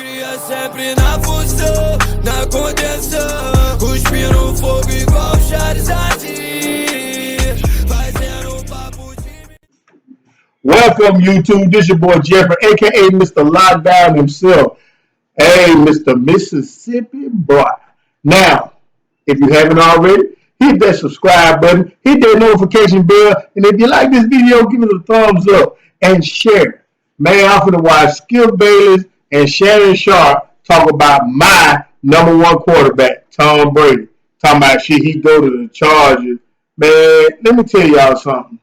Maioria sempre na função, na contenção, cuspindo fogo igual Charizard, fazendo papo de... Welcome, YouTube. This your boy Jeffrey, a.k.a. Mr. Lockdown himself. Hey, Mr. Mississippi boy. Now, if you haven't already, hit that subscribe button, hit that notification bell, and if you like this video, give it a thumbs up and share. Man, I'm finna watch Skip Bayless and Shannon Sharp talk about my number one quarterback, Tom Brady. Talking about shit, he go to the Chargers. Man, let me tell y'all something.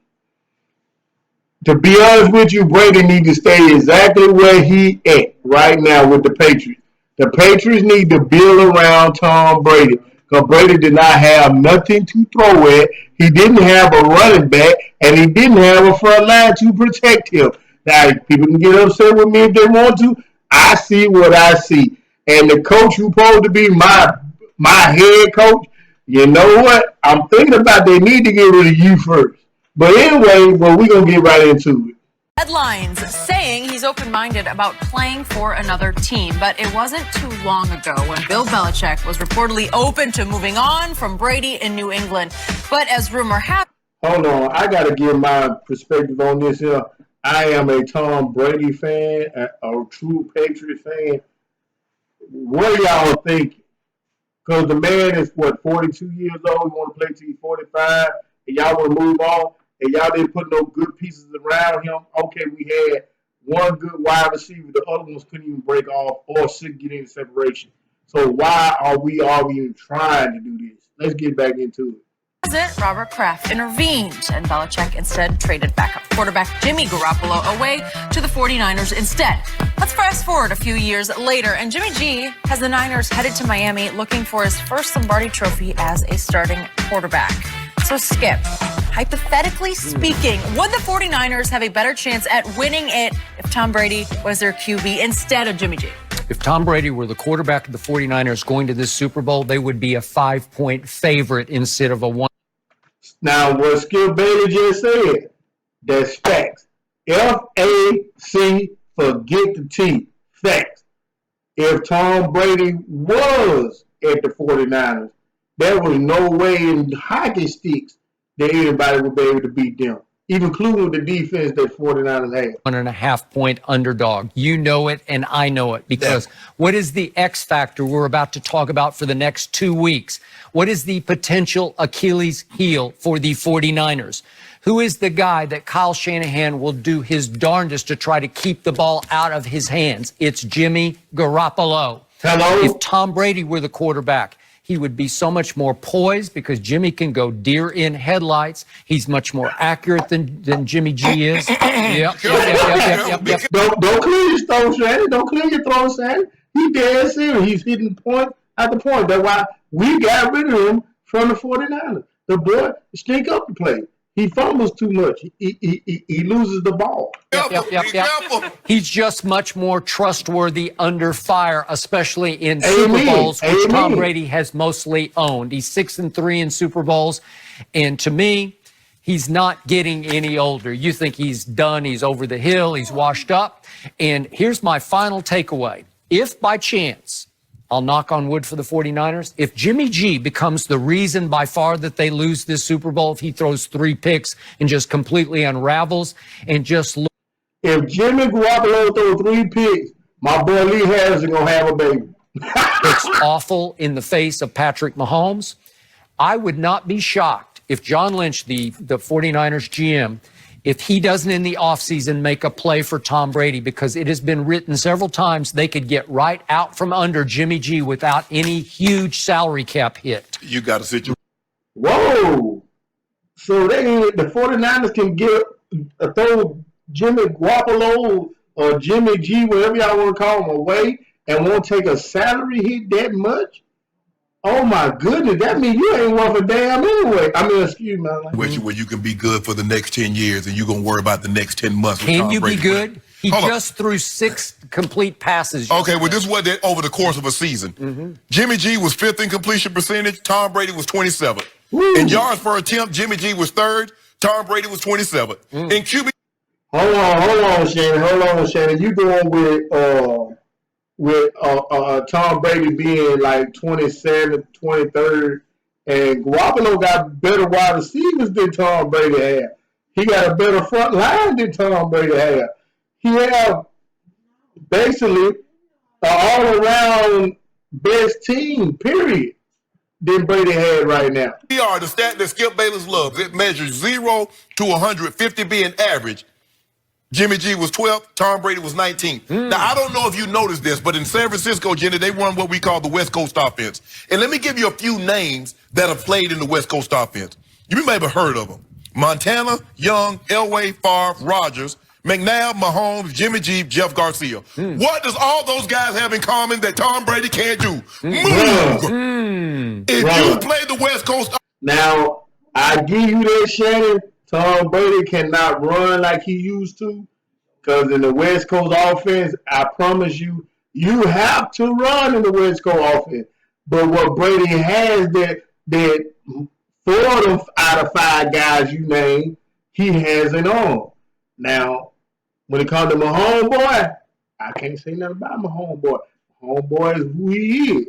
To be honest with you, Brady needs to stay exactly where he at right now with the Patriots. The Patriots need to build around Tom Brady because Brady did not have nothing to throw at. He didn't have a running back, and he didn't have a front line to protect him. Now, people can get upset with me if they want to. I see what I see. And the coach who's supposed to be my head coach, you know what? I'm thinking about they need to get rid of you first. But anyway, we're going to get right into it. Headlines saying he's open-minded about playing for another team, but it wasn't too long ago when Bill Belichick was reportedly open to moving on from Brady in New England. But as rumor has... Hold on, I got to give my perspective on this here. I am a Tom Brady fan, a true Patriot fan. What are y'all thinking? Because the man is, 42 years old, he want to play till he's 45, and y'all want to move on, and y'all didn't put no good pieces around him. Okay, we had one good wide receiver. The other ones couldn't even break off or get any separation. So why are we even trying to do this? Let's get back into it. President Robert Kraft intervened, and Belichick instead traded backup quarterback Jimmy Garoppolo away to the 49ers instead. Let's fast forward a few years later, and Jimmy G has the Niners headed to Miami looking for his first Lombardi trophy as a starting quarterback. So, Skip, hypothetically speaking, would the 49ers have a better chance at winning it if Tom Brady was their QB instead of Jimmy G? If Tom Brady were the quarterback of the 49ers going to this Super Bowl, they would be a 5-point favorite instead of a 1. Now, what Skip Bayless just said, that's facts. F-A-C, forget the T. Facts. If Tom Brady was at the 49ers, there was no way in hockey sticks that anybody would be able to beat them, even including the defense that 49ers had. 1.5-point underdog. You know it, and I know it, because what is the X factor we're about to talk about for the next 2 weeks? What is the potential Achilles heel for the 49ers? Who is the guy that Kyle Shanahan will do his darndest to try to keep the ball out of his hands? It's Jimmy Garoppolo. Hello? If Tom Brady were the quarterback, he would be so much more poised because Jimmy can go deer in headlights. He's much more accurate than Jimmy G is. Yep. Don't clear your throw, Shannon. Don't clear your throw, Shannon. He dead serious. He's hitting point after point. That's why we got rid of him from the 49ers. The boy stink up the play. He fumbles too much. He loses the ball. Yep. He's just much more trustworthy under fire, especially in Super Bowls, which Tom Brady has mostly owned. He's 6-3 in Super Bowls, and to me, he's not getting any older. You think he's done, he's over the hill, he's washed up. And here's my final takeaway. If by chance, I'll knock on wood for the 49ers, if Jimmy G becomes the reason by far that they lose this Super Bowl, if he throws 3 picks and just completely unravels and just look. If Jimmy Garoppolo throws 3 picks, my boy Lee Harris is going to have a baby. It's awful in the face of Patrick Mahomes. I would not be shocked if John Lynch, the 49ers GM, if he doesn't in the offseason make a play for Tom Brady, because it has been written several times they could get right out from under Jimmy G without any huge salary cap hit. You got a situation. Whoa. So the 49ers can throw Jimmy Garoppolo or Jimmy G, whatever y'all want to call him, away and won't take a salary hit that much? Oh, my goodness. That means you ain't worth a damn anyway. I mean, excuse me. Where you can be good for the next 10 years and you're going to worry about the next 10 months. Can you be good? He just threw 6 complete passes. Okay, well, this was over the course of a season. Jimmy G was 5th in completion percentage. Tom Brady was 27th. In yards per attempt, Jimmy G was 3rd. Tom Brady was 27th. In QB. Hold on, Shannon. You going with with Tom Brady being like 27th, 23rd, and Garoppolo got better wide receivers than Tom Brady had. He got a better front line than Tom Brady had. He had basically an all-around best team, period, than Brady had right now. The stat that Skip Bayless loves, it measures 0 to 150 being average. Jimmy G was 12th, Tom Brady was 19th. Now, I don't know if you noticed this, but in San Francisco, Jenny, they run what we call the West Coast offense. And let me give you a few names that have played in the West Coast offense. You may have heard of them. Montana, Young, Elway, Favre, Rodgers, McNabb, Mahomes, Jimmy G, Jeff Garcia. What does all those guys have in common that Tom Brady can't do? Move! If you play the West Coast... Now, I give you that, Shannon. Tom Brady cannot run like he used to, because in the West Coast offense, I promise you, you have to run in the West Coast offense. But what Brady has that 4 out of 5 guys you name, he has it on. Now, when it comes to my homeboy, I can't say nothing about my homeboy. My homeboy is who he is.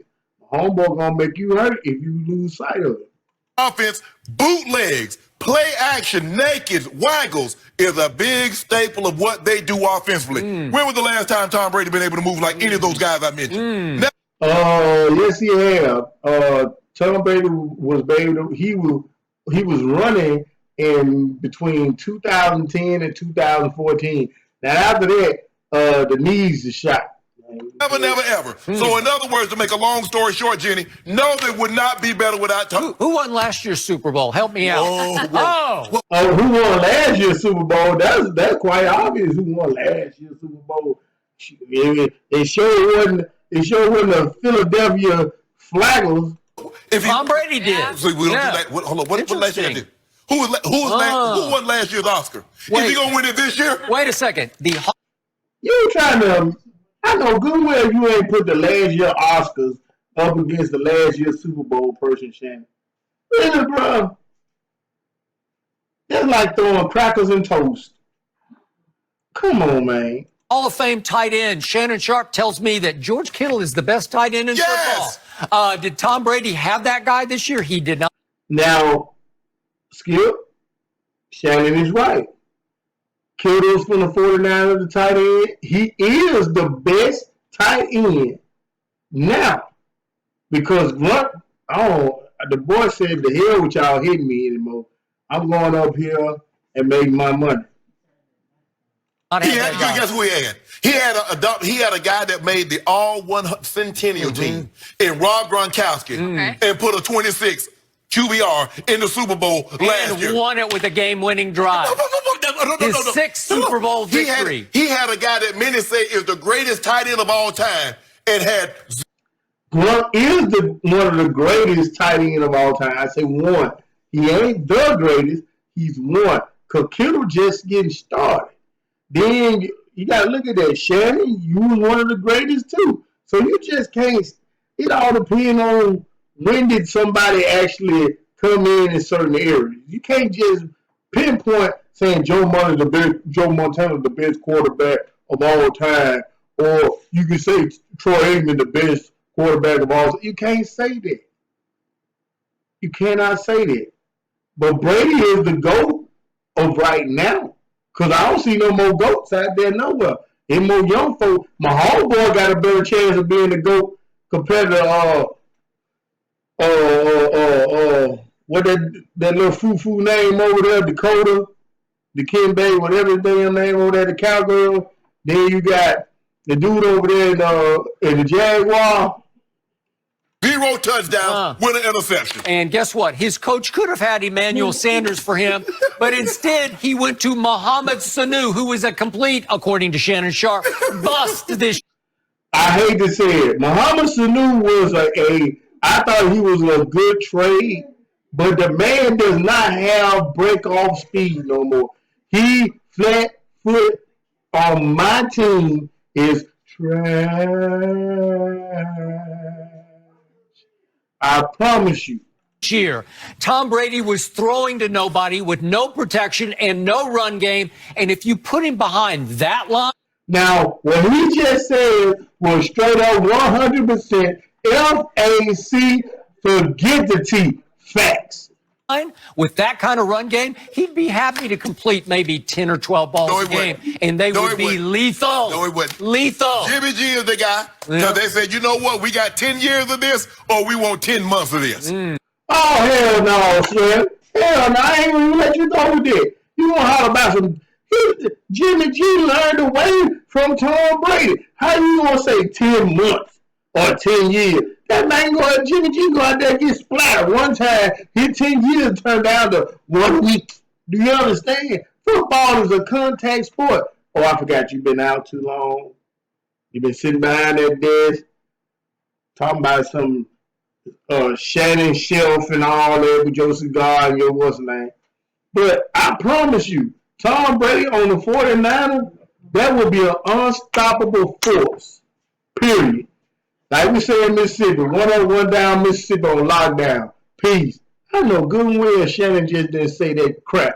My homeboy gonna make you hurt if you lose sight of it. Offense, bootlegs, play action, naked, waggles is a big staple of what they do offensively. When was the last time Tom Brady been able to move like any of those guys I mentioned? Yes, he have. Tom Brady was able to, he was running in between 2010 and 2014. Now after that, the knees is shot. Never, never, ever. So in other words, to make a long story short, Jenny, no, they would not be better without Tom. Who won last year's Super Bowl? Help me out. Who won last year's Super Bowl? That's quite obvious. Who won last year's Super Bowl? It sure wasn't the Philadelphia Flaggers. Tom Brady did. Yeah. So we don't do that. Hold on. What last year did? Who won last year's Oscar? Is he gonna win it this year? Wait a second. You trying to? I know good well you ain't put the last year Oscars up against the last year Super Bowl person, Shannon. Really, bro? That's like throwing crackers and toast. Come on, man. Hall of Fame tight end Shannon Sharp tells me that George Kittle is the best tight end in football. Did Tom Brady have that guy this year? He did not. Now, Skip, Shannon is right. Kittle's from the 49ers, the tight end. He is the best tight end now. Because Grunt, the boy said, the hell with y'all hitting me anymore. I'm going up here and making my money. Guess who he had? He had a guy that made the all-1 Centennial team in Rob Gronkowski and put a 26 QBR in the Super Bowl last year. And won it with a game-winning drive. His 6th Super Bowl victory. He had a guy that many say is the greatest tight end of all time and had... Grunt is one of the greatest tight end of all time. I say one. He ain't the greatest. He's one. Because Kittle just getting started. Then you got to look at that. Shannon, you was one of the greatest too. So you just can't... It all depends on when did somebody actually come in certain areas. You can't just pinpoint saying Joe Montana the best quarterback of all time, or you can say Troy Aikman the best quarterback of all time. You can't say that. You cannot say that. But Brady is the GOAT of right now, because I don't see no more GOATs out there nowhere. And more young folk. My homeboy got a better chance of being the GOAT compared to what that little foo name over there, Dakota, the Kimbe, whatever his damn name over there, the cowgirl. Then you got the dude over there in the Jaguar. 0 touchdown, with an interception. And guess what? His coach could have had Emmanuel Sanders for him, but instead he went to Mohamed Sanu, who was a complete, according to Shannon Sharp, bust this. I hate to say it. Mohamed Sanu was I thought he was a good trade, but the man does not have break-off speed no more. He flat foot on my team is trash. I promise you. Year, Tom Brady was throwing to nobody with no protection and no run game, and if you put him behind that line, Now, what he just said was straight up 100% FAC, forget the T, facts. With that kind of run game, he'd be happy to complete maybe 10 or 12 balls a game, and they would be lethal. No, he wouldn't. Lethal. Jimmy G is the guy, because they said, you know what, we got 10 years of this, or we want 10 months of this. Oh, hell no, son. Hell no, I ain't gonna let you go with it. You gonna holler about some... Jimmy G learned away from Tom Brady. How you gonna say 10 months or 10 years? That man Jimmy G go out there and get splattered one time. His 10 years turned down to 1 week. Do you understand? Football is a contact sport. Oh, I forgot you've been out too long. You've been sitting behind that desk talking about some Shannon shelf and all that with your cigar and your what's name. But I promise you, Tom Brady on the 49ers, that would be an unstoppable force. Period. Like we say in Mississippi, 101 down Mississippi on lockdown. Peace. I know good and well Shannon just didn't say that crap.